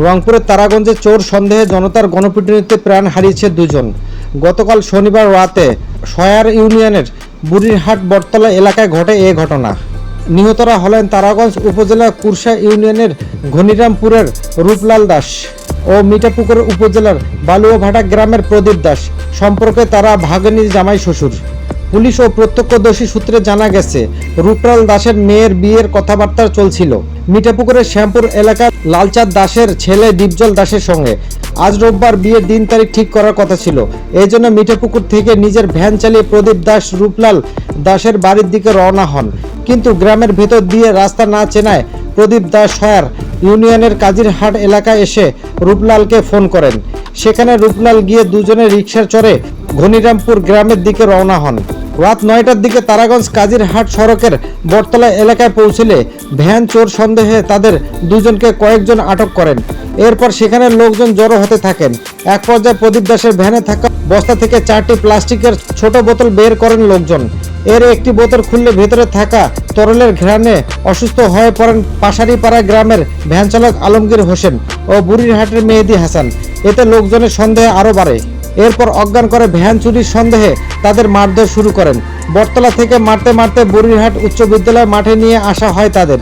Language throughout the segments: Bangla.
রংপুরের তারাগঞ্জে চোর সন্দেহে জনতার গণপিটুনিতে প্রাণ হারিয়েছে দুজন। গতকাল শনিবার রাতে সয়ার ইউনিয়নের বুড়িরহাট বটতলা এলাকায় ঘটে এ ঘটনা। নিহতরা হলেন তারাগঞ্জ উপজেলার কুরসা ইউনিয়নের ঘনিরামপুরের রূপলাল দাস ও মিঠাপুকুর উপজেলার বালুয়াভাটা গ্রামের প্রদীপ দাস। সম্পর্কে তারা ভাগ্নি জামাই শ্বশুর। পুলিশ ও প্রত্যক্ষদর্শী সূত্রে জানা গেছে, রূপলাল দাসের মেয়ের বিয়ের কথাবার্তা চলছিল মিঠাপুকুরের শ্যামপুর এলাকার লালচাঁদ দাসের ছেলে দীপজল দাসের সঙ্গে। আজ রোববার বিয়ের দিন তারিখ ঠিক করার কথা ছিল। এই জন্য মিঠাপুকুর থেকে নিজের ভ্যান চালিয়ে প্রদীপ দাস রূপলাল দাসের বাড়ির দিকে রওনা হন। কিন্তু গ্রামের ভেতর দিয়ে রাস্তা না চেনায় প্রদীপ দাস সয়ার ইউনিয়নের কাজিরহাট এলাকায় এসে রূপলালকে ফোন করেন। সেখানে রূপলাল গিয়ে দুজনে রিকশা চড়ে ঘনিরামপুর গ্রামের দিকে রওনা হন। রাত 9টার দিকে তারাগঞ্জ কাজিরহাট সড়কের বটতলা এলাকায় পৌঁছলে ভ্যান চোর সন্দেহে তাদের দুজনকে কয়েকজন আটক করেন। এরপর সেখানে লোকজন জড়ো হতে থাকেন। এক পর্যায়ে প্রদীপ দাসের ভ্যানে থাকা বস্তা থেকে 4টি প্লাস্টিকের ছোট বোতল বের করেন লোকজন। এর একটি বোতল খুললে ভেতরে থাকা তরলের ঘ্রাণে অসুস্থ হয়ে পড়েন পাশারিপাড়া গ্রামের ভ্যান চালক আলমগীর হোসেন ও বুড়িরহাটের মেহেদি হাসান। এতে লোকজনের সন্দেহ আরও বাড়ে। এরপর অজ্ঞান করে ভ্যান চুরির সন্দেহে তাদের মারধর শুরু করেন। বটতলা থেকে মারতে মারতে বুড়িরহাট উচ্চ বিদ্যালয় মাঠে নিয়ে আসা হয় তাদের।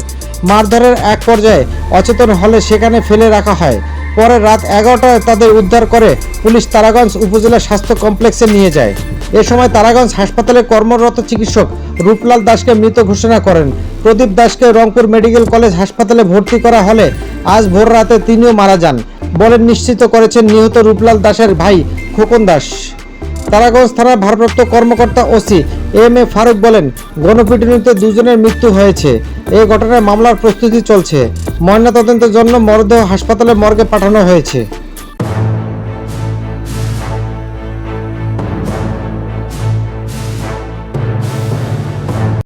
মারধরের এক পর্যায়ে অচেতন হলে সেখানে ফেলে রাখা হয়। পরে রাত 11টায় তাদের উদ্ধার করে পুলিশ তারাগঞ্জ উপজেলা স্বাস্থ্য কমপ্লেক্সে নিয়ে যায়। এ সময় তারাগঞ্জ হাসপাতালে কর্মরত চিকিৎসক রূপলাল দাসকে মৃত ঘোষণা করেন। প্রদীপ দাসকে রংপুর মেডিকেল কলেজ হাসপাতালে ভর্তি করা হলে আজ ভোর রাতে তিনিও মারা যান বলে নিশ্চিত করেছেন নিহত রূপলাল দাসের ভাই খোকন দাস। তারাগঞ্জ থানার ভারপ্রাপ্ত কর্মকর্তা ওসি এম এ ফারুক বলেন, গণপিটুনিতে দুজনের মৃত্যু হয়েছে। এই ঘটনায় মামলার প্রস্তুতি চলছে। ময়নাতদন্তের জন্য মরদেহ হাসপাতালে মর্গে পাঠানো হয়েছে।